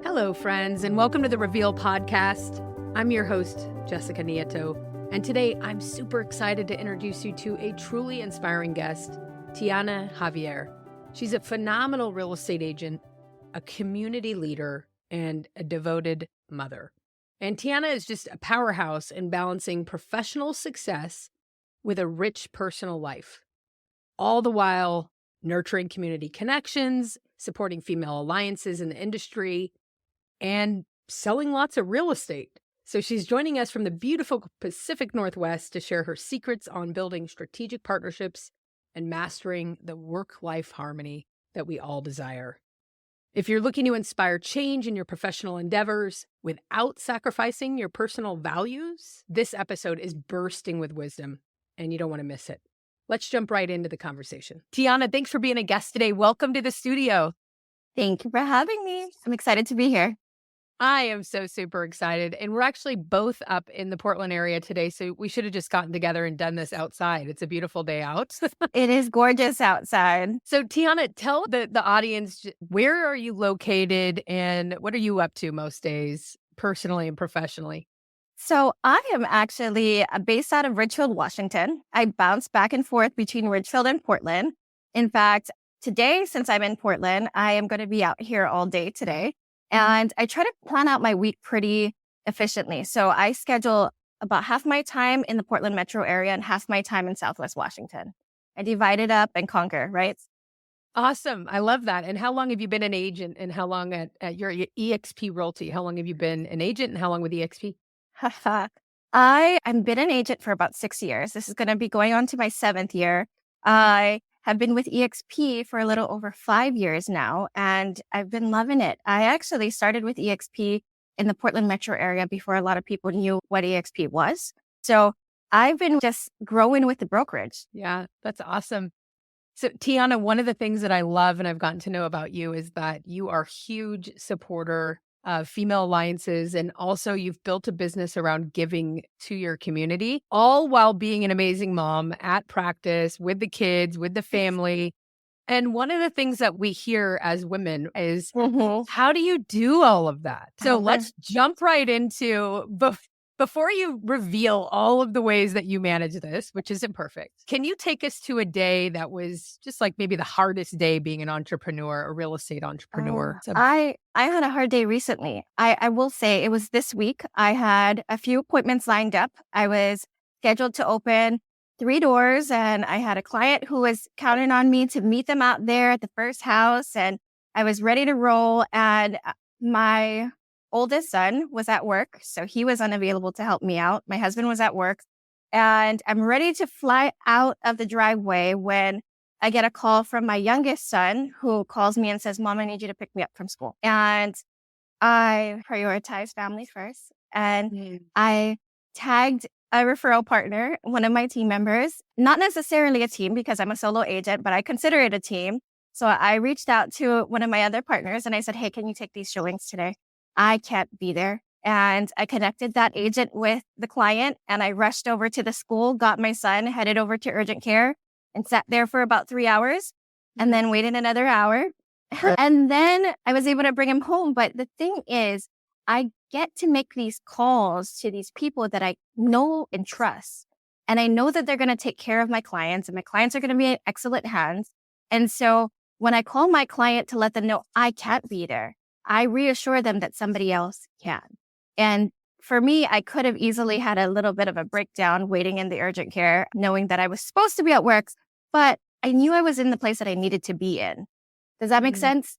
Hello, friends, and welcome to the Reveal podcast. I'm your host, Jessica Nieto, and today I'm super excited to introduce you to a truly inspiring guest, Tiana Javier. She's a phenomenal real estate agent, a community leader, and a devoted mother. And Tiana is just a powerhouse in balancing professional success with a rich personal life, all the while nurturing community connections, supporting female alliances in the industry, and selling lots of real estate. So she's joining us from the beautiful Pacific Northwest to share her secrets on building strategic partnerships and mastering the work-life harmony that we all desire. If you're looking to inspire change in your professional endeavors without sacrificing your personal values, this episode is bursting with wisdom, and you don't want to miss it. Let's jump right into the conversation. Tiana, thanks for being a guest today. Welcome to the studio. Thank you for having me. I'm excited to be here. I am so super excited. And we're actually both up in the Portland area today, so we should have just gotten together and done this outside. It's a beautiful day out. It is gorgeous outside. So Tiana, tell the audience, where are you located and what are you up to most days, personally and professionally? So I am actually based out of Ridgefield, Washington. I bounce back and forth between Ridgefield and Portland. In fact, today, since I'm in Portland, I am going to be out here all day today. And I try to plan out my week pretty efficiently. So I schedule about half my time in the Portland metro area and half my time in Southwest Washington. I divide it up and conquer, right? Awesome. I love that. And how long have you been an agent and how long at your EXP Realty? How long have you been an agent and how long with EXP? I've been an agent for about 6 years. This is going to be going on to my 7th year. I have been with EXP for a little over 5 years now, and I've been loving it. I actually started with EXP in the Portland metro area before a lot of people knew what EXP was. So I've been just growing with the brokerage. Yeah, that's awesome. So Tiana, one of the things that I love and I've gotten to know about you is that you are a huge supporter of female alliances. And also you've built a business around giving to your community, all while being an amazing mom at practice with the kids, with the family. And one of the things that we hear as women is, how do you do all of that? So let's jump right into before you reveal all of the ways that you manage this, which isn't perfect. Can you take us to a day that was just like maybe the hardest day being an entrepreneur, a real estate entrepreneur? I had a hard day recently. I will say it was this week. I had a few appointments lined up. I was scheduled to open 3 doors and I had a client who was counting on me to meet them out there at the first house. And I was ready to roll. And my oldest son was at work, so he was unavailable to help me out. My husband was at work, and I'm ready to fly out of the driveway when I get a call from my youngest son who calls me and says, "Mom, I need you to pick me up from school." And I prioritize family first, and I tagged a referral partner, one of my team members, not necessarily a team because I'm a solo agent, but I consider it a team. So I reached out to one of my other partners and I said, "Hey, can you take these showings today? I can't be there." And I connected that agent with the client and I rushed over to the school, got my son, headed over to urgent care and sat there for about 3 hours and then waited another hour. And then I was able to bring him home. But the thing is, I get to make these calls to these people that I know and trust. And I know that they're going to take care of my clients and my clients are going to be in excellent hands. And so when I call my client to let them know I can't be there, I reassure them that somebody else can. And for me, I could have easily had a little bit of a breakdown waiting in the urgent care, knowing that I was supposed to be at work, but I knew I was in the place that I needed to be in. Does that make sense?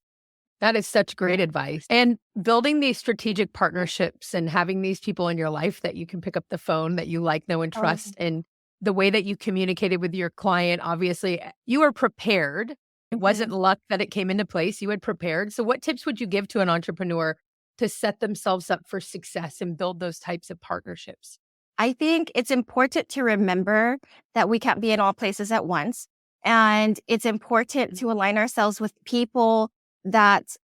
That is such great advice. And building these strategic partnerships and having these people in your life that you can pick up the phone that you like, know, and trust, and the way that you communicated with your client, obviously, you were prepared. It wasn't luck that it came into place. You had prepared. So what tips would you give to an entrepreneur to set themselves up for success and build those types of partnerships? I think it's important to remember that we can't be in all places at once. And it's important to align ourselves with people that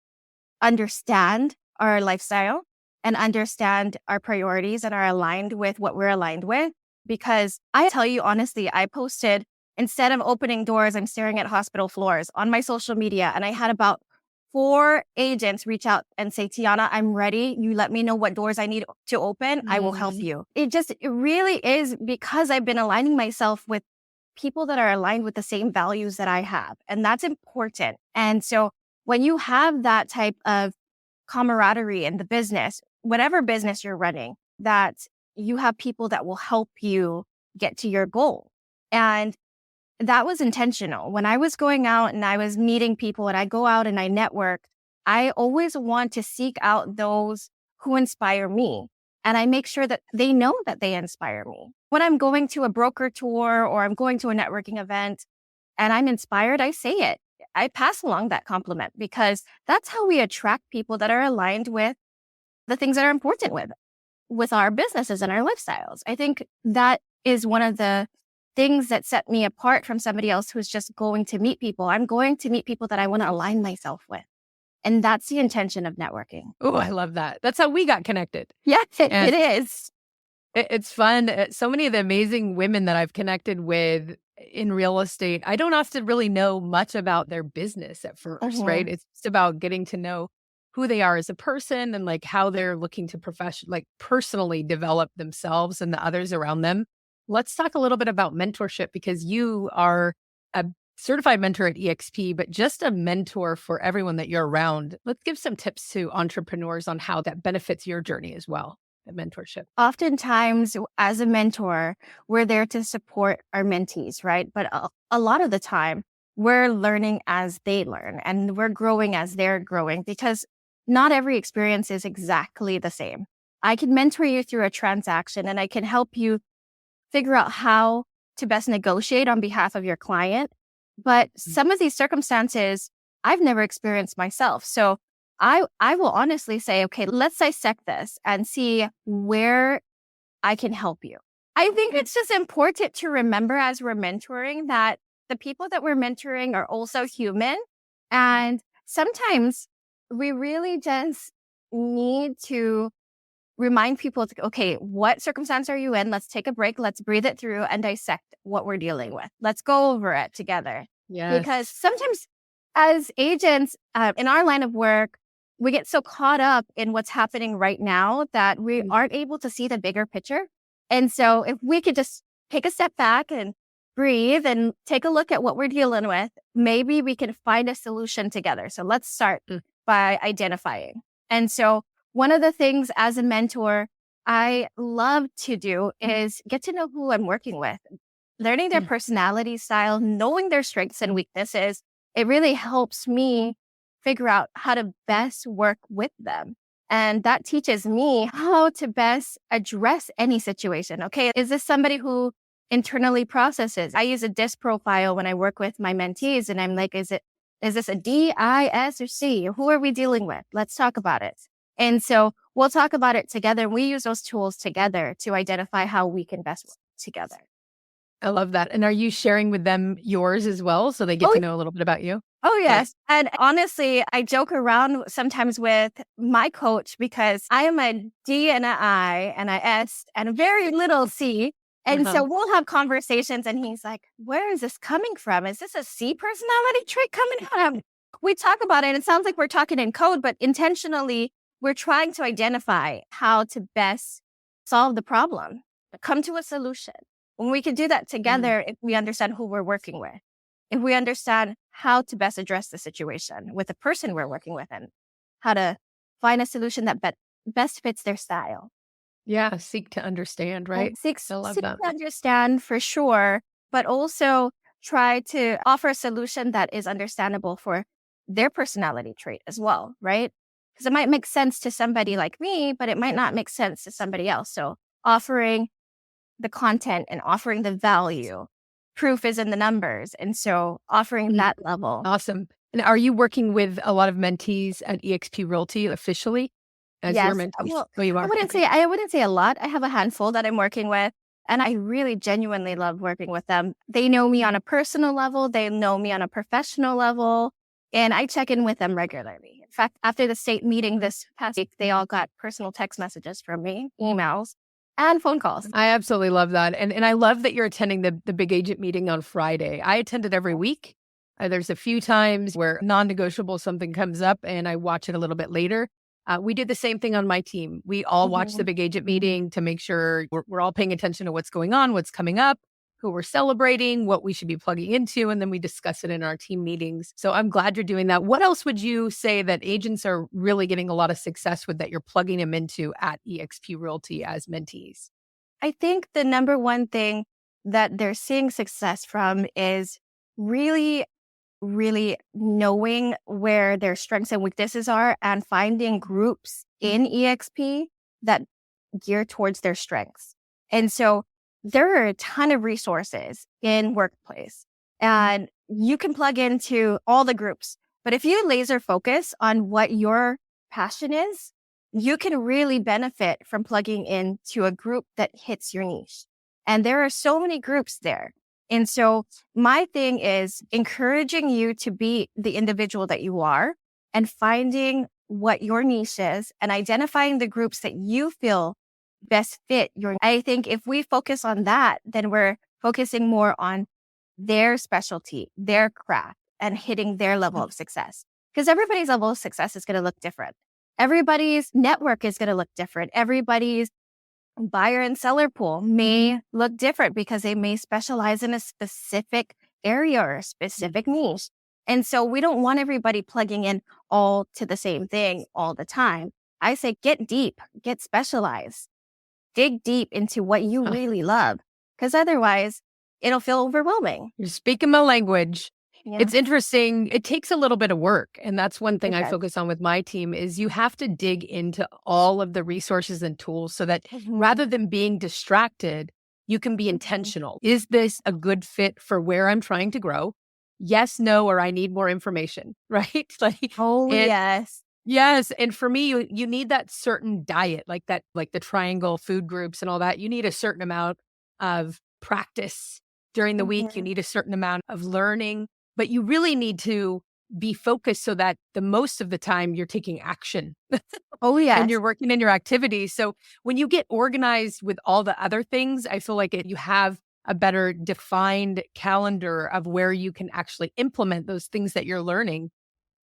understand our lifestyle and understand our priorities and are aligned with what we're aligned with. Because I tell you honestly, I posted, instead of opening doors, I'm staring at hospital floors on my social media. And I had about 4 agents reach out and say, Tiana, I'm ready. You let me know what doors I need to open. I will help you. It really is because I've been aligning myself with people that are aligned with the same values that I have. And that's important. And so when you have that type of camaraderie in the business, whatever business you're running, that you have people that will help you get to your goal. And that was intentional. When I was going out and I was meeting people and I go out and I network, I always want to seek out those who inspire me. And I make sure that they know that they inspire me. When I'm going to a broker tour or I'm going to a networking event and I'm inspired, I say it. I pass along that compliment because that's how we attract people that are aligned with the things that are important with our businesses and our lifestyles. I think that is one of the things that set me apart from somebody else who's just going to meet people. I'm going to meet people that I want to align myself with. And that's the intention of networking. Oh, I love that. That's how we got connected. Yes, it is. It's fun. So many of the amazing women that I've connected with in real estate, I don't often really know much about their business at first, right? It's just about getting to know who they are as a person and like how they're looking to personally develop themselves and the others around them. Let's talk a little bit about mentorship because you are a certified mentor at EXP, but just a mentor for everyone that you're around. Let's give some tips to entrepreneurs on how that benefits your journey as well, the mentorship. Oftentimes, as a mentor, we're there to support our mentees, right? But a lot of the time, we're learning as they learn and we're growing as they're growing because not every experience is exactly the same. I can mentor you through a transaction and I can help you figure out how to best negotiate on behalf of your client. But some of these circumstances I've never experienced myself. So I will honestly say, okay, let's dissect this and see where I can help you. I think it's just important to remember as we're mentoring that the people that we're mentoring are also human. And sometimes we really just need to remind people to, okay, what circumstance are you in? Let's take a break. Let's breathe it through and dissect what we're dealing with. Let's go over it together. Yes. Because sometimes as agents in our line of work, we get so caught up in what's happening right now that we aren't able to see the bigger picture. And so if we could just take a step back and breathe and take a look at what we're dealing with, maybe we can find a solution together. So let's start by identifying. And so one of the things as a mentor I love to do is get to know who I'm working with, learning their personality style, knowing their strengths and weaknesses. It really helps me figure out how to best work with them. And that teaches me how to best address any situation. Okay, is this somebody who internally processes? I use a DISC profile when I work with my mentees and I'm like, is this a D, I, S, or C? Who are we dealing with? Let's talk about it. And so we'll talk about it together. We use those tools together to identify how we can best work together. I love that. And are you sharing with them yours as well so they get to know a little bit about you? Oh, yes. And honestly, I joke around sometimes with my coach because I am a D and an I and an S and a very little C. And so we'll have conversations and he's like, where is this coming from? Is this a C personality trait coming out? We talk about it and it sounds like we're talking in code, but intentionally, we're trying to identify how to best solve the problem, come to a solution. When we can do that together, if we understand who we're working with, if we understand how to best address the situation with the person we're working with and how to find a solution that best fits their style. Yeah, seek to understand, right? Seek to understand for sure, but also try to offer a solution that is understandable for their personality trait as well, right? Because it might make sense to somebody like me, but it might not make sense to somebody else. So offering the content and offering the value, proof is in the numbers. And so offering that level. Awesome. And are you working with a lot of mentees at EXP Realty officially as your mentees? Well, you are. I wouldn't say a lot. I have a handful that I'm working with. And I really genuinely love working with them. They know me on a personal level. They know me on a professional level. And I check in with them regularly. In fact, after the state meeting this past week, they all got personal text messages from me, emails, and phone calls. I absolutely love that. And I love that you're attending the big agent meeting on Friday. I attend it every week. There's a few times where non-negotiable something comes up and I watch it a little bit later. We did the same thing on my team. We all watched the big agent meeting to make sure we're all paying attention to what's going on, what's coming up, who we're celebrating, what we should be plugging into, and then we discuss it in our team meetings. So I'm glad you're doing that. What else would you say that agents are really getting a lot of success with that you're plugging them into at eXp Realty as mentees? I think the number one thing that they're seeing success from is really, really knowing where their strengths and weaknesses are and finding groups in eXp that gear towards their strengths. And so there are a ton of resources in Workplace and you can plug into all the groups. But if you laser focus on what your passion is, you can really benefit from plugging into a group that hits your niche. And there are so many groups there. And so my thing is encouraging you to be the individual that you are and finding what your niche is and identifying the groups that you feel best fit your. I think if we focus on that, then we're focusing more on their specialty, their craft, and hitting their level of success. Because everybody's level of success is going to look different. Everybody's network is going to look different. Everybody's buyer and seller pool may look different because they may specialize in a specific area or a specific niche. And so we don't want everybody plugging in all to the same thing all the time. I say get deep, get specialized, dig deep into what you really love, because otherwise it'll feel overwhelming. You're speaking my language. Yeah. It's interesting. It takes a little bit of work. And that's one thing I focus on with my team is you have to dig into all of the resources and tools so that rather than being distracted, you can be intentional. Is this a good fit for where I'm trying to grow? Yes, no, or I need more information, right? Yes. Yes. And for me, you need that certain diet, like the triangle food groups and all that. You need a certain amount of practice during the week. You need a certain amount of learning. But you really need to be focused so that the most of the time you're taking action. And you're working in your activities. So when you get organized with all the other things, I feel like you have a better defined calendar of where you can actually implement those things that you're learning.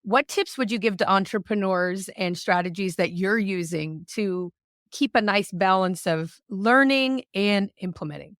What tips would you give to entrepreneurs and strategies that you're using to keep a nice balance of learning and implementing?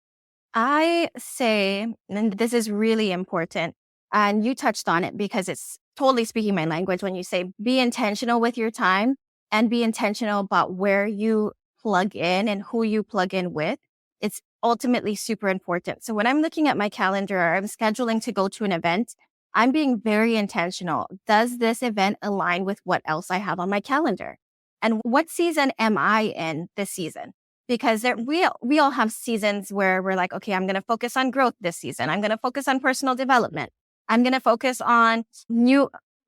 I say, and this is really important, and you touched on it because it's totally speaking my language when you say be intentional with your time and be intentional about where you plug in and who you plug in with. It's ultimately super important. So when I'm looking at my calendar or I'm scheduling to go to an event, I'm being very intentional. Does this event align with what else I have on my calendar? And what season am I in this season? Because we all have seasons where we're like, okay, I'm going to focus on growth this season. I'm going to focus on personal development. I'm going to focus on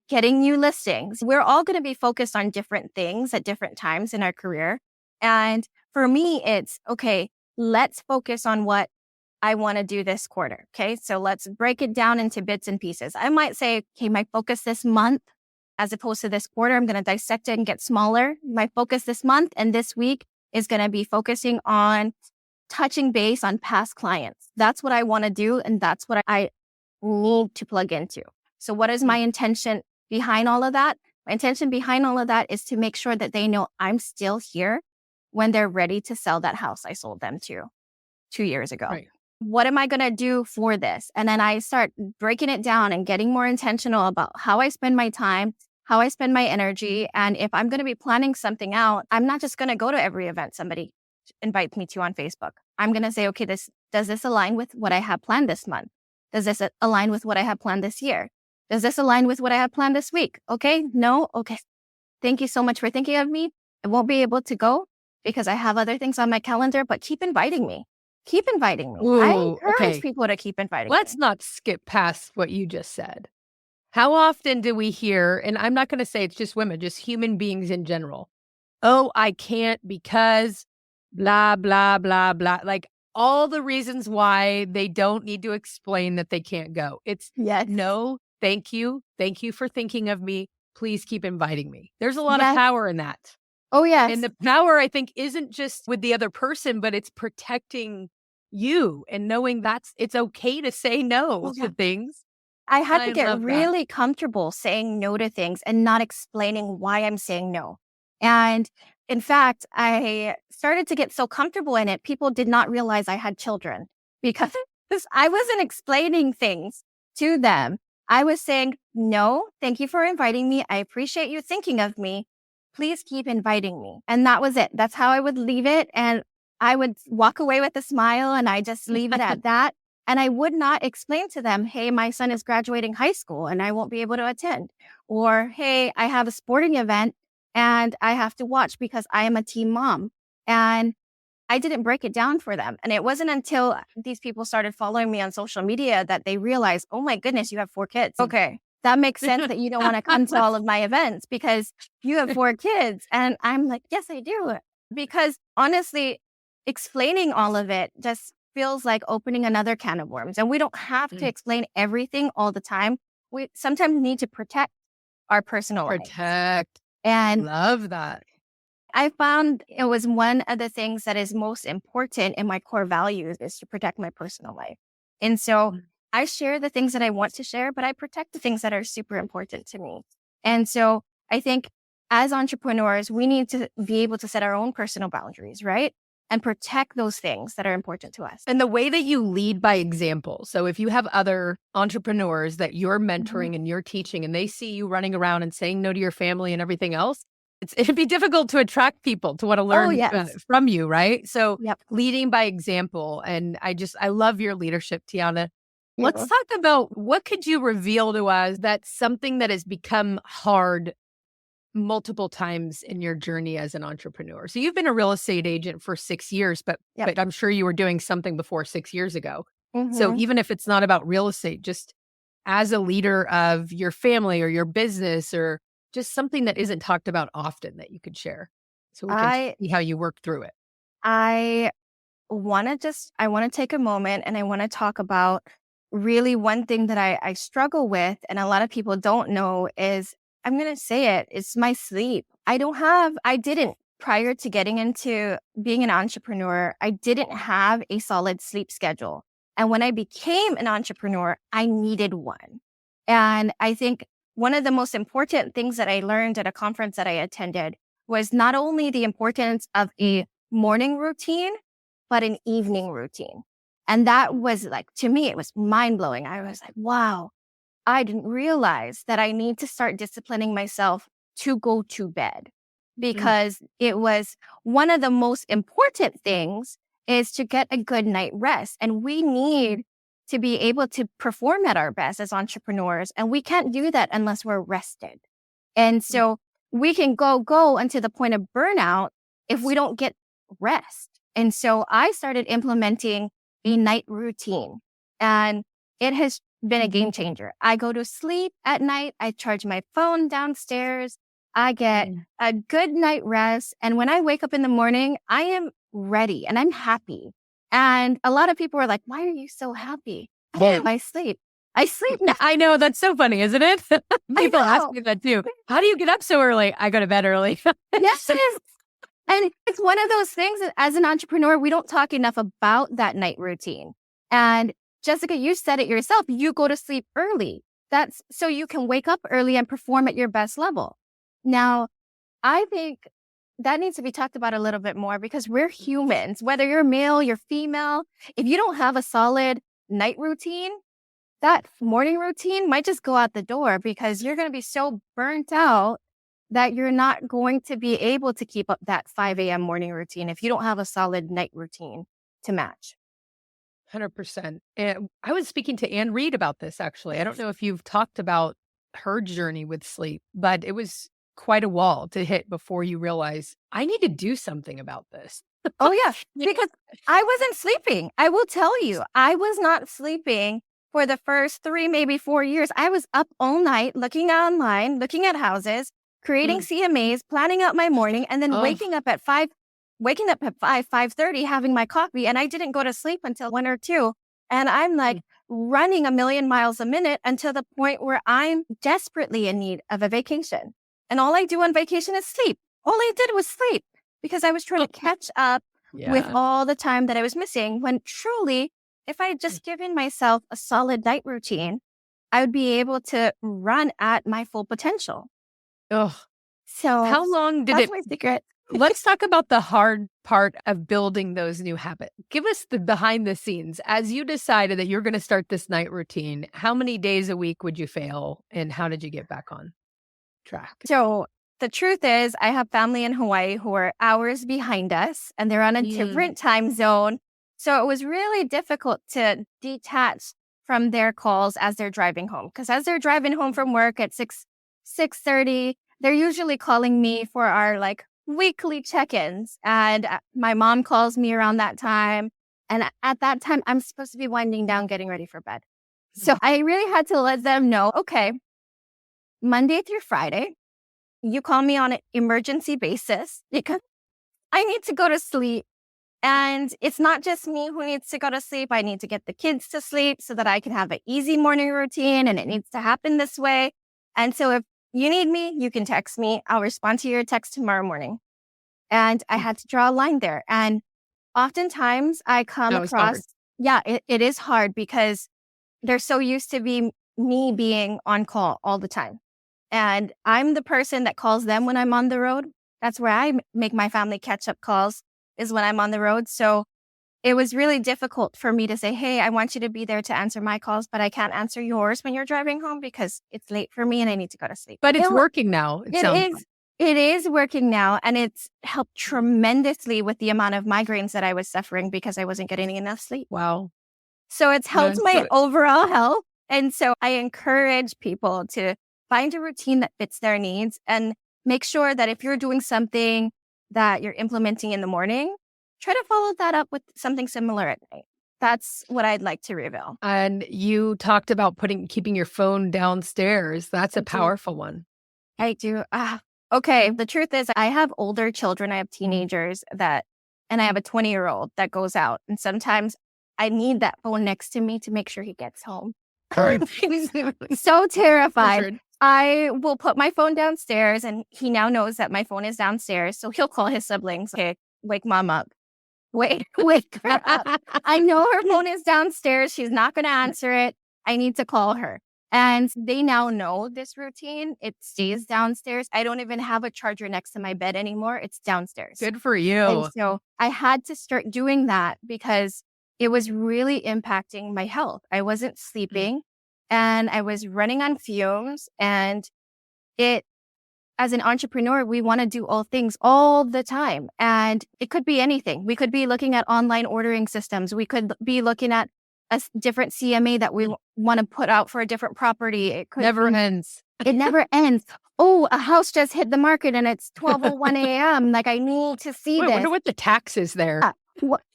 getting new listings. We're all going to be focused on different things at different times in our career. And for me, it's, okay, let's focus on what I want to do this quarter. Okay, so let's break it down into bits and pieces. I might say, okay, my focus this month, as opposed to this quarter, I'm going to dissect it and get smaller. My focus this month and this week is going to be focusing on touching base on past clients. That's what I want to do. And that's what I need to plug into. So what is my intention behind all of that? My intention behind all of that is to make sure that they know I'm still here when they're ready to sell that house I sold them to 2 years ago. Right. What am I going to do for this? And then I start breaking it down and getting more intentional about how I spend my time, how I spend my energy. And if I'm going to be planning something out, I'm not just going to go to every event somebody invites me to on Facebook. I'm going to say, okay, does this align with what I have planned this month? Does this align with what I have planned this year? Does this align with what I have planned this week? Okay, no, okay. Thank you so much for thinking of me. I won't be able to go because I have other things on my calendar, but keep inviting me. Keep inviting me. Ooh, I encourage people to keep inviting me. Let's not skip past what you just said. How often do we hear, and I'm not going to say it's just women, just human beings in general. Oh, I can't because blah, blah, blah, blah. Like all the reasons why they don't need to explain that they can't go. It's no, thank you. Thank you for thinking of me. Please keep inviting me. There's a lot of power in that. Oh, yes. And the power, I think, isn't just with the other person, but it's protecting you and knowing it's okay to say no to things. I had to I get love that. really comfortable saying no to things and not explaining why I'm saying no. And in fact, I started to get so comfortable in it, people did not realize I had children because I wasn't explaining things to them. I was saying, no, thank you for inviting me. I appreciate you thinking of me. Please keep inviting me. And that was it. That's how I would leave it. And I would walk away with a smile and I just leave it at that. And I would not explain to them, hey, my son is graduating high school and I won't be able to attend. Or, hey, I have a sporting event and I have to watch because I am a teen mom. And I didn't break it down for them. And it wasn't until these people started following me on social media that they realized, oh my goodness, you have 4 kids. Okay. That makes sense that you don't want to come to all of my events because you have 4 kids. And I'm like, yes, I do. Because honestly, explaining all of it just feels like opening another can of worms. And we don't have to explain everything all the time. We sometimes need to protect our personal life. Protect. And Love that. I found it was one of the things that is most important in my core values is to protect my personal life. And so I share the things that I want to share, but I protect the things that are super important to me. And so I think as entrepreneurs, we need to be able to set our own personal boundaries, right? And protect those things that are important to us. And the way that you lead by example. So if you have other entrepreneurs that you're mentoring and you're teaching and they see you running around and saying no to your family and everything else, it'd be difficult to attract people to want to learn from you, right? So leading by example. And I love your leadership, Tiana. Let's talk about what could you reveal to us that's something that has become hard multiple times in your journey as an entrepreneur. So you've been a real estate agent for 6 years, but I'm sure you were doing something before 6 years ago. So even if it's not about real estate, just as a leader of your family or your business or just something that isn't talked about often that you could share so we can see how you work through it. I want to take a moment and I want to talk about really one thing that I struggle with and a lot of people don't know is I'm going to say it. It's my sleep. I didn't prior to getting into being an entrepreneur, I didn't have a solid sleep schedule. And when I became an entrepreneur, I needed one. And I think one of the most important things that I learned at a conference that I attended was not only the importance of a morning routine, but an evening routine. And that was like, to me, it was mind blowing. I was like, wow, I didn't realize that I need to start disciplining myself to go to bed because it was one of the most important things is to get a good night rest. And we need to be able to perform at our best as entrepreneurs. And we can't do that unless we're rested. And so we can go until the point of burnout if we don't get rest. And so I started implementing a night routine and it has been a game changer. I go to sleep at night. I charge my phone downstairs. I get a good night rest. And when I wake up in the morning, I am ready and I'm happy. And a lot of people are like, why are you so happy? I sleep. I sleep now. I know. That's so funny, isn't it? People ask me that too. How do you get up so early? I go to bed early. Yes. And it's one of those things that as an entrepreneur, we don't talk enough about that night routine. And Jessica, you said it yourself. You go to sleep early. That's so you can wake up early and perform at your best level. Now, I think that needs to be talked about a little bit more because we're humans, whether you're male, you're female. If you don't have a solid night routine, that morning routine might just go out the door because you're going to be so burnt out that you're not going to be able to keep up that 5 a.m. morning routine if you don't have a solid night routine to match. 100%. And I was speaking to Anne Reed about this, actually. I don't know if you've talked about her journey with sleep, but it was quite a wall to hit before you realize I need to do something about this. Oh, yeah, because I wasn't sleeping. I will tell you, I was not sleeping for the first 3, maybe 4 years. I was up all night looking online, looking at houses, creating CMAs, planning out my morning, and then waking up at 5:30, having my coffee. And I didn't go to sleep until 1 or 2. And I'm like running 1,000,000 miles a minute until the point where I'm desperately in need of a vacation. And all I do on vacation is sleep. All I did was sleep because I was trying to catch up with all the time that I was missing when truly, if I had just given myself a solid night routine, I would be able to run at my full potential. Oh, So how long did that's it? my secret. Let's talk about the hard part of building those new habits. Give us the behind the scenes. As you decided that you're going to start this night routine, how many days a week would you fail and how did you get back on track? So the truth is, I have family in Hawaii who are hours behind us and they're on a different time zone. So it was really difficult to detach from their calls as they're driving home. Because as they're driving home from work at 6:30, they're usually calling me for our like weekly check-ins. And my mom calls me around that time. And at that time, I'm supposed to be winding down, getting ready for bed. So I really had to let them know, okay, Monday through Friday, you call me on an emergency basis because I need to go to sleep. And it's not just me who needs to go to sleep. I need to get the kids to sleep so that I can have an easy morning routine, and it needs to happen this way. And so if you need me, you can text me. I'll respond to your text tomorrow morning. And I had to draw a line there. And oftentimes I come across, it is hard because they're so used to me being on call all the time. And I'm the person that calls them when I'm on the road. That's where I make my family catch-up calls, is when I'm on the road. So it was really difficult for me to say, hey, I want you to be there to answer my calls, but I can't answer yours when you're driving home because it's late for me and I need to go to sleep. But it's working now. It is working now. And it's helped tremendously with the amount of migraines that I was suffering because I wasn't getting enough sleep. Wow. So it's helped my overall health. And so I encourage people to find a routine that fits their needs and make sure that if you're doing something that you're implementing in the morning, try to follow that up with something similar at night. That's what I'd like to reveal. And you talked about keeping your phone downstairs. That's a powerful one. I do. Okay. The truth is I have older children. I have teenagers and I have a 20-year-old that goes out. And sometimes I need that phone next to me to make sure he gets home. So terrified. I will put my phone downstairs and he now knows that my phone is downstairs. So he'll call his siblings. Okay, wake mom up. Wake her up. I know her phone is downstairs. She's not going to answer it. I need to call her. And they now know this routine. It stays downstairs. I don't even have a charger next to my bed anymore. It's downstairs. Good for you. And so I had to start doing that because it was really impacting my health. I wasn't sleeping and I was running on fumes. And as an entrepreneur, we want to do all things all the time. And it could be anything. We could be looking at online ordering systems. We could be looking at a different CMA that we want to put out for a different property. It never ends. It never ends. Oh, a house just hit the market and it's 12:01 a.m. Like, I need to see this. I wonder what the tax is there.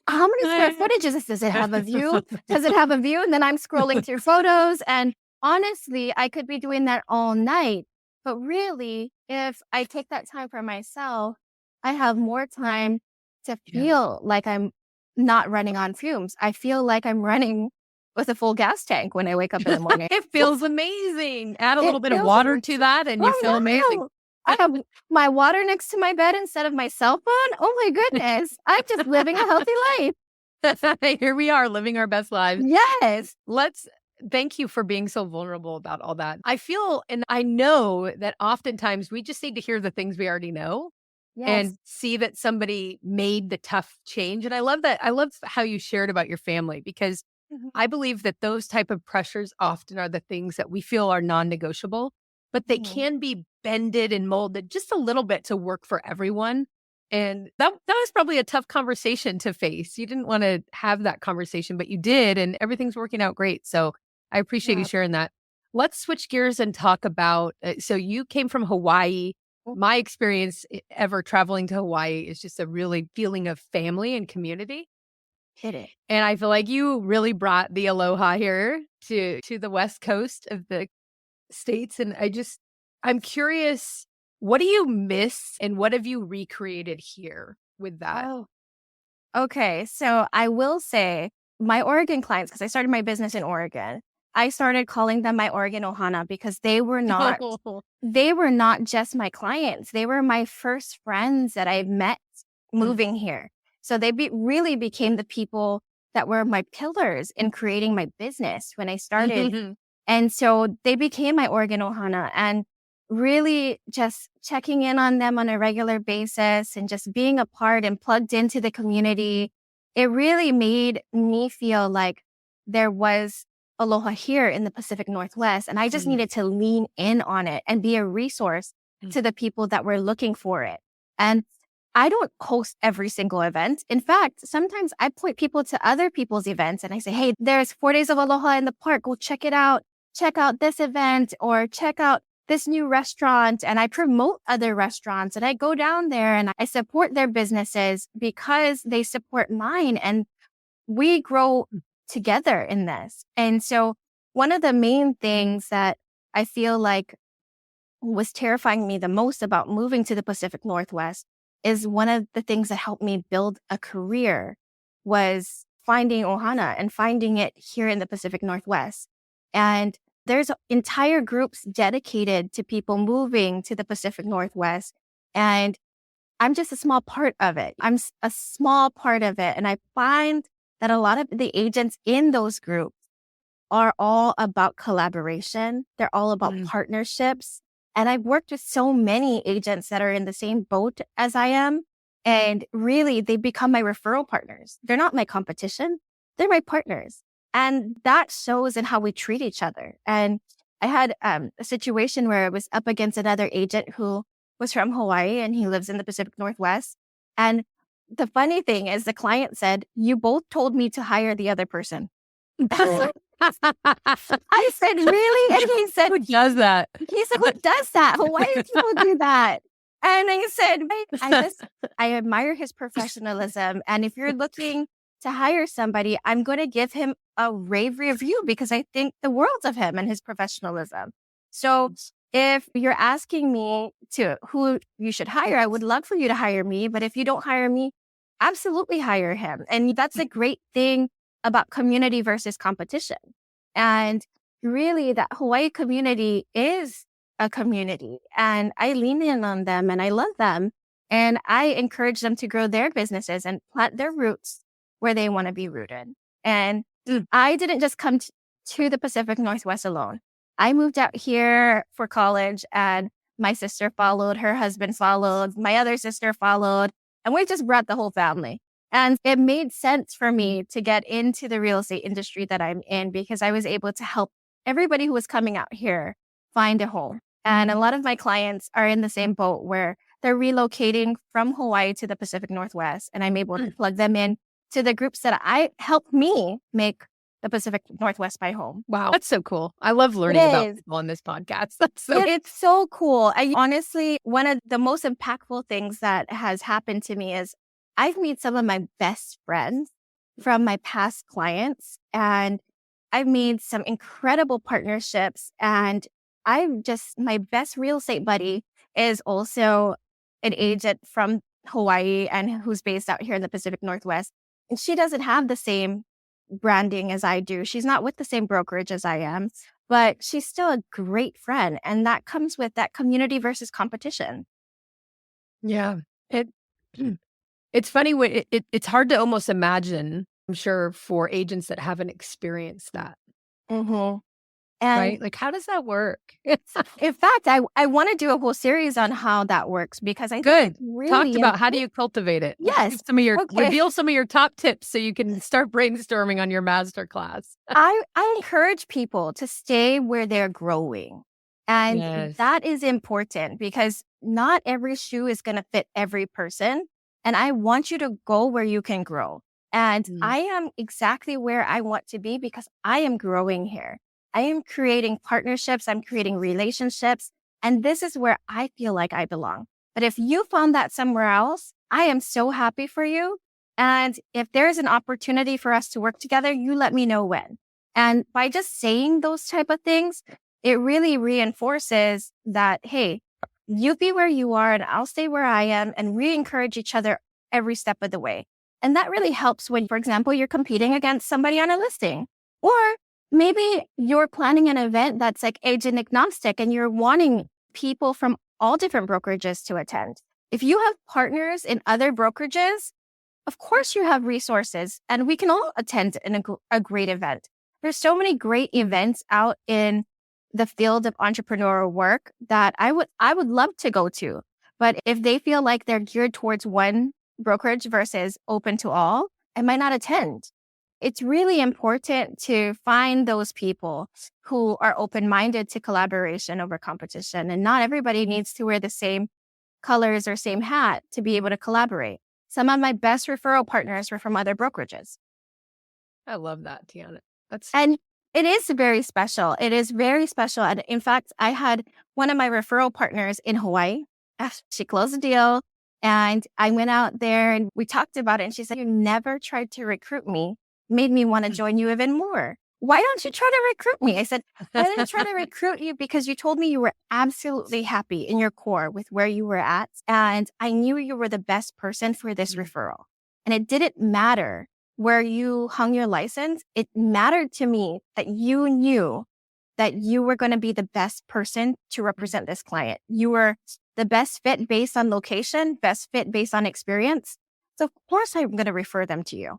How many square footage is this? Does it have a view? Does it have a view? And then I'm scrolling through photos. And honestly, I could be doing that all night. But really, if I take that time for myself, I have more time to feel like I'm not running on fumes. I feel like I'm running with a full gas tank when I wake up in the morning. It feels amazing. Add a little bit of water to that and you feel amazing. I have my water next to my bed instead of my cell phone. Oh my goodness. I'm just living a healthy life. Here we are living our best lives. Yes. Thank you for being so vulnerable about all that. I feel, and I know that oftentimes we just need to hear the things we already know and see that somebody made the tough change. And I love that. I love how you shared about your family because I believe that those type of pressures often are the things that we feel are non-negotiable, but they can be bended and molded just a little bit to work for everyone. And that was probably a tough conversation to face. You didn't want to have that conversation, but you did, and everything's working out great. So I appreciate you sharing that. Let's switch gears and talk about, so you came from Hawaii. My experience ever traveling to Hawaii is just a really feeling of family and community. Hit it. And I feel like you really brought the aloha here to the West Coast of the States. And I'm curious, what do you miss and what have you recreated here with that? Oh, okay. So I will say my Oregon clients, because I started my business in Oregon, I started calling them my Oregon Ohana because they were not just my clients. They were my first friends that I met moving here. So they really became the people that were my pillars in creating my business when I started. And so they became my Oregon Ohana, and really just checking in on them on a regular basis and just being a part and plugged into the community. It really made me feel like there was aloha here in the Pacific Northwest. And I just needed to lean in on it and be a resource to the people that were looking for it. And I don't host every single event. In fact, sometimes I point people to other people's events and I say, hey, there's 4 days of aloha in the park. Go check it out. Check out this event or check out this new restaurant. And I promote other restaurants and I go down there and I support their businesses because they support mine, and we grow together in this. And so one of the main things that I feel like was terrifying me the most about moving to the Pacific Northwest is one of the things that helped me build a career was finding Ohana and finding it here in the Pacific Northwest. And there's entire groups dedicated to people moving to the Pacific Northwest. And I'm just a small part of it. A small part of it. And I find that a lot of the agents in those groups are all about collaboration. They're all about partnerships. And I've worked with so many agents that are in the same boat as I am. And really, they become my referral partners. They're not my competition. They're my partners. And that shows in how we treat each other. And I had a situation where I was up against another agent who was from Hawaii and he lives in the Pacific Northwest. And the funny thing is the client said, you both told me to hire the other person. I said, really? And he said, who does that? He said, who does that? Why do people do that? And I said, I admire his professionalism. And if you're looking to hire somebody, I'm going to give him a rave review because I think the world of him and his professionalism. So if you're asking me to who you should hire, I would love for you to hire me. But if you don't hire me, absolutely hire him. And that's a great thing about community versus competition. And really, that Hawaii community is a community. And I lean in on them and I love them. And I encourage them to grow their businesses and plant their roots where they want to be rooted. And I didn't just come to the Pacific Northwest alone. I moved out here for college and my sister followed, her husband followed, my other sister followed, and we just brought the whole family. And it made sense for me to get into the real estate industry that I'm in because I was able to help everybody who was coming out here find a home. And a lot of my clients are in the same boat where they're relocating from Hawaii to the Pacific Northwest. And I'm able to plug them in to the groups that I help me make the Pacific Northwest my home. Wow. That's so cool. I love learning about people on this podcast. It's so cool. Honestly, one of the most impactful things that has happened to me is I've made some of my best friends from my past clients, and I've made some incredible partnerships. And my best real estate buddy is also an agent from Hawaii and who's based out here in the Pacific Northwest. And she doesn't have the same branding as I do. She's not with the same brokerage as I am, but she's still a great friend. And that comes with that community versus competition. Yeah. It's funny when it's hard to almost imagine, I'm sure, for agents that haven't experienced that. Mm-hmm. Right? Like, how does that work? In fact, I want to do a whole series on how that works because I think really talked about how do you cultivate it? Yes. Reveal some of your top tips so you can start brainstorming on your masterclass. I encourage people to stay where they're growing. And that is important because not every shoe is going to fit every person. And I want you to go where you can grow. And I am exactly where I want to be because I am growing here. I am creating partnerships. I'm creating relationships. And this is where I feel like I belong. But if you found that somewhere else, I am so happy for you. And if there's an opportunity for us to work together, you let me know when. And by just saying those type of things, it really reinforces that, hey, you be where you are and I'll stay where I am, and we encourage each other every step of the way. And that really helps when, for example, you're competing against somebody on a listing, or maybe you're planning an event that's like agent agnostic and you're wanting people from all different brokerages to attend. If you have partners in other brokerages, of course you have resources and we can all attend a great event. There's so many great events out in the field of entrepreneurial work that I would love to go to. But if they feel like they're geared towards one brokerage versus open to all, I might not attend. It's really important to find those people who are open-minded to collaboration over competition. And not everybody needs to wear the same colors or same hat to be able to collaborate. Some of my best referral partners were from other brokerages. I love that, Tiana. And it is very special. It is very special. And in fact, I had one of my referral partners in Hawaii. She closed a deal and I went out there and we talked about it. And she said, "You never tried to recruit me, made me want to join you even more. Why don't you try to recruit me?" I said, "I didn't try to recruit you because you told me you were absolutely happy in your core with where you were at. And I knew you were the best person for this referral. And it didn't matter where you hung your license. It mattered to me that you knew that you were going to be the best person to represent this client. You were the best fit based on location, best fit based on experience. So of course I'm going to refer them to you."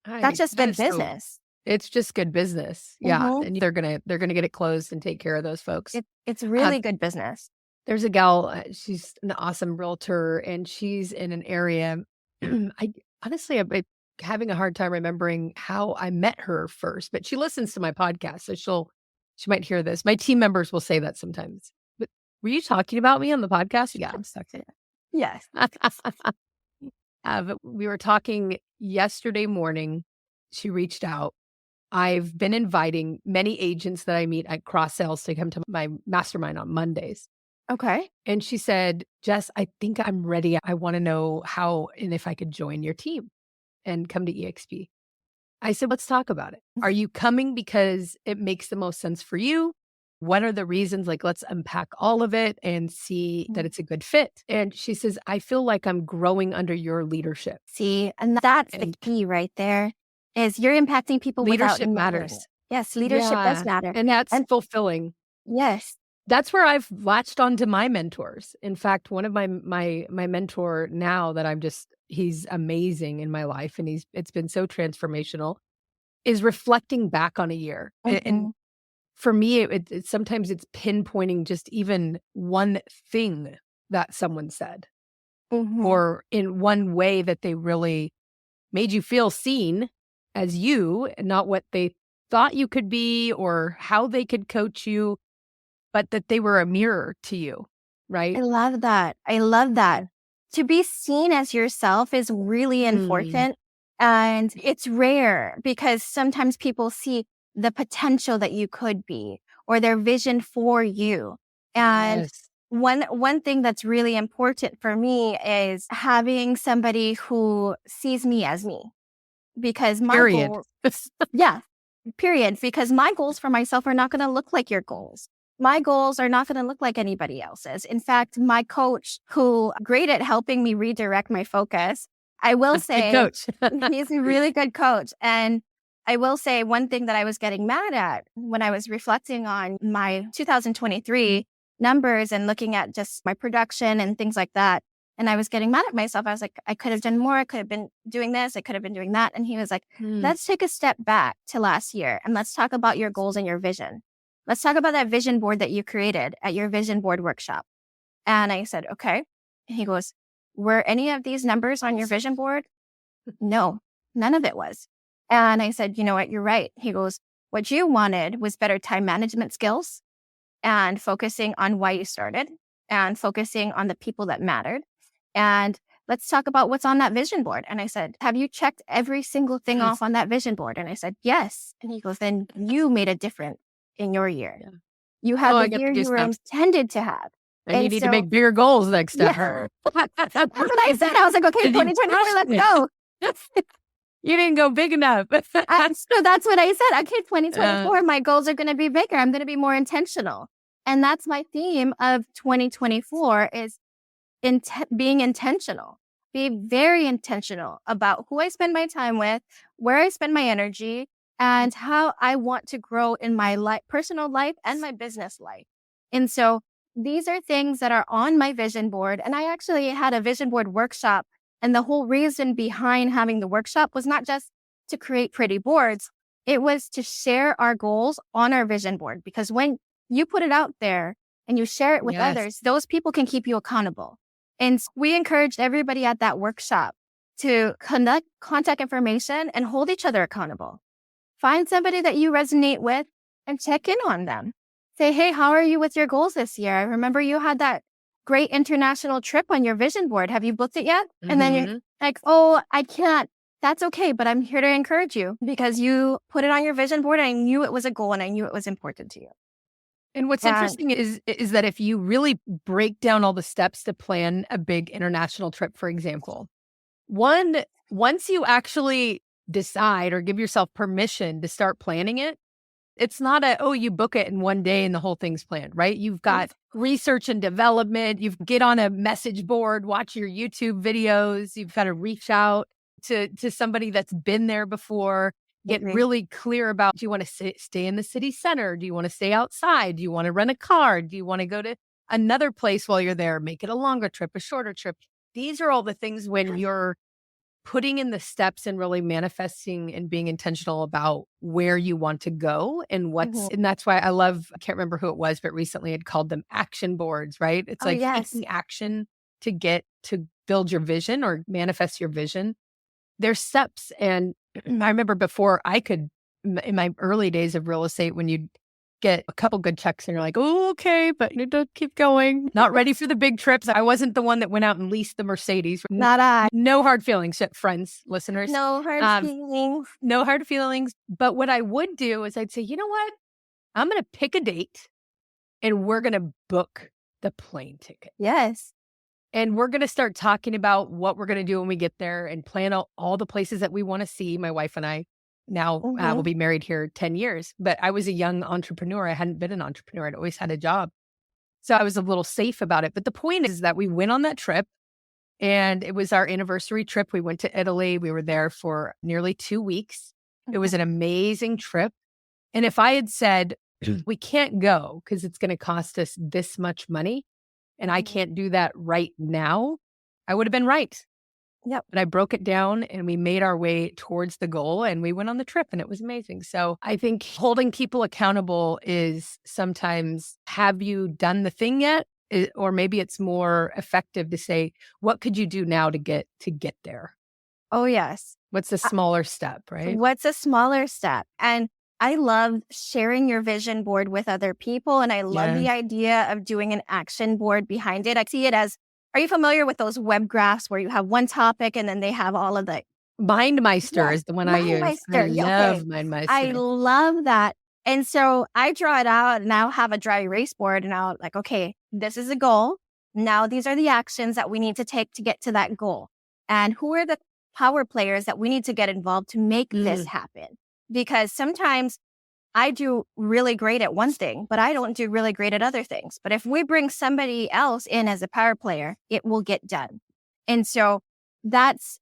That's just good business. It's just good business. Yeah. And they're going to get it closed and take care of those folks. It's really good business. There's a gal, she's an awesome realtor and she's in an area. I honestly, I'm having a hard time remembering how I met her first, but she listens to my podcast. So she might hear this. My team members will say that sometimes, but were you talking about me on the podcast? Yeah, I'm stuck. Yes. But we were talking yesterday morning. She reached out. I've been inviting many agents that I meet at cross sales to come to my mastermind on Mondays. Okay. And she said, "Jess, I think I'm ready. I want to know how and if I could join your team and come to EXP." I said, "Let's talk about it. Are you coming because it makes the most sense for you? What are the reasons? Like, let's unpack all of it and see that it's a good fit." And she says, "I feel like I'm growing under your leadership." See, and that's the key right there, is you're impacting people Leadership without matters. knowing. Yes, leadership does matter. And that's fulfilling. Yes. That's where I've latched onto my mentors. In fact, one of my mentor now that he's amazing in my life and it's been so transformational, is reflecting back on a year. And for me, sometimes it's pinpointing just even one thing that someone said or in one way that they really made you feel seen as you and not what they thought you could be or how they could coach you, but that they were a mirror to you, right? I love that. I love that. To be seen as yourself is really important. And it's rare because sometimes people see the potential that you could be or their vision for you. And one thing that's really important for me is having somebody who sees me as me. Because my goals, because my goals for myself are not going to look like your goals. My goals are not going to look like anybody else's. In fact, my coach, who great at helping me redirect my focus, I will say, he's a really good coach. And I will say one thing that I was getting mad at when I was reflecting on my 2023 numbers and looking at just my production and things like that. And I was getting mad at myself. I was like, I could have done more. I could have been doing this. I could have been doing that. And he was like, let's take a step back to last year and let's talk about your goals and your vision. Let's talk about that vision board that you created at your vision board workshop. And I said, okay. And he goes, were any of these numbers on your vision board? No, none of it was. And I said, you know what? You're right. He goes, what you wanted was better time management skills and focusing on why you started and focusing on the people that mattered. And let's talk about what's on that vision board. And I said, have you checked every single thing off on that vision board? And I said, yes. And he goes, then you made a difference in your year. Yeah. You had the year you were intended to have. And you need to make bigger goals next time. Yeah. That's what I said. I was like, okay, 2024, let's go. You didn't go big enough. So that's what I said. Okay, 2024, my goals are going to be bigger. I'm going to be more intentional. And that's my theme of 2024 is being intentional. Be very intentional about who I spend my time with, where I spend my energy, and how I want to grow in my personal life and my business life. And so these are things that are on my vision board. And I actually had a vision board workshop. And the whole reason behind having the workshop was not just to create pretty boards, It was to share our goals on our vision board, because when you put it out there and you share it with Yes. others, those people can keep you accountable. And we encouraged everybody at that workshop to connect contact information and hold each other accountable. Find somebody that you resonate with and check in on them. Say, hey, how are you with your goals this year? I remember you had that great international trip on your vision board. Have you booked it yet? And then you're like, oh, I can't. That's okay, but I'm here to encourage you because you put it on your vision board and I knew it was a goal and I knew it was important to you. And what's interesting is that if you really break down all the steps to plan a big international trip, for example, once you actually decide or give yourself permission to start planning it, it's not you book it in one day and the whole thing's planned, right? You've got research and development. You get on a message board, watch your YouTube videos. You've got to reach out to somebody that's been there before. Get really clear about, do you want to stay in the city center? Do you want to stay outside? Do you want to rent a car? Do you want to go to another place while you're there? Make it a longer trip, a shorter trip. These are all the things when you're putting in the steps and really manifesting and being intentional about where you want to go and and that's why I can't remember who it was, but recently I'd called them action boards, right? It's taking action to build your vision or manifest your vision. There's steps. And I remember before in my early days of real estate, when you'd get a couple good checks and you're like, oh, okay, but you need to keep going. Not ready for the big trips. I wasn't the one that went out and leased the Mercedes. Not I. No hard feelings, friends, listeners. No hard feelings. No hard feelings. But what I would do is I'd say, you know what? I'm going to pick a date and we're going to book the plane ticket. Yes. And we're going to start talking about what we're going to do when we get there and plan out all the places that we want to see. My wife and I now will be married here 10 years, but I was a young entrepreneur. I hadn't been an entrepreneur. I'd always had a job. So I was a little safe about it. But the point is that we went on that trip and it was our anniversary trip. We went to Italy. We were there for nearly 2 weeks. It was an amazing trip. And if I had said, we can't go because it's going to cost us this much money and I can't do that right now, I would have been right. Yep. But I broke it down and we made our way towards the goal and we went on the trip and it was amazing. So I think holding people accountable is sometimes, have you done the thing yet? Or maybe it's more effective to say, what could you do now to get there? Oh, yes. What's a smaller step, right? What's a smaller step? And I love sharing your vision board with other people. And I love the idea of doing an action board behind it. I see it as, are you familiar with those web graphs where you have one topic and then they have all of the... MindMeister is the one I use. I love MindMeister. I love that. And so I draw it out and I'll have a dry erase board and I'll like, okay, this is a goal. Now these are the actions that we need to take to get to that goal. And who are the power players that we need to get involved to make this happen? Because sometimes I do really great at one thing, but I don't do really great at other things. But if we bring somebody else in as a power player, it will get done. And so that's,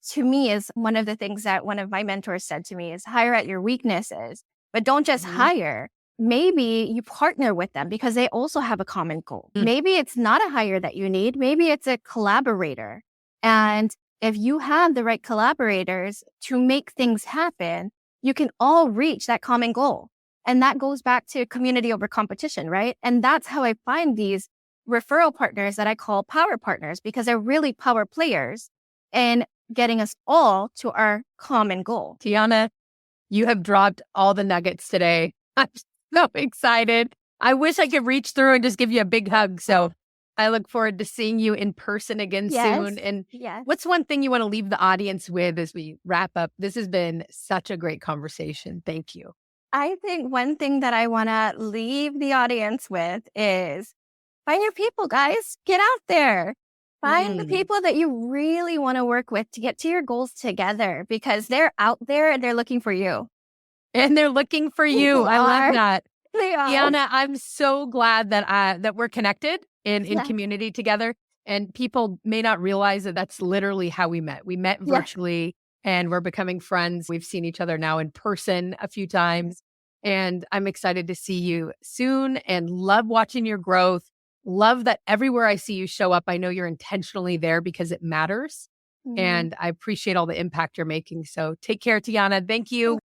to me, is one of the things that one of my mentors said to me is hire at your weaknesses, but don't just hire. Maybe you partner with them because they also have a common goal. Maybe it's not a hire that you need. Maybe it's a collaborator. And if you have the right collaborators to make things happen, you can all reach that common goal. And that goes back to community over competition, right? And that's how I find these referral partners that I call power partners, because they're really power players in getting us all to our common goal. Tiana, you have dropped all the nuggets today. I'm so excited. I wish I could reach through and just give you a big hug. So I look forward to seeing you in person again soon. And what's one thing you want to leave the audience with as we wrap up? This has been such a great conversation. Thank you. I think one thing that I want to leave the audience with is find your people, guys. Get out there. Find the people that you really want to work with to get to your goals together, because they're out there and they're looking for you. And they're looking for you. I love that. They are. Tiana, I'm so glad that we're connected in community together. And people may not realize that that's literally how we met. We met virtually and we're becoming friends. We've seen each other now in person a few times. And I'm excited to see you soon and love watching your growth. Love that everywhere I see you show up, I know you're intentionally there because it matters. And I appreciate all the impact you're making. So take care, Tiana. Thank you.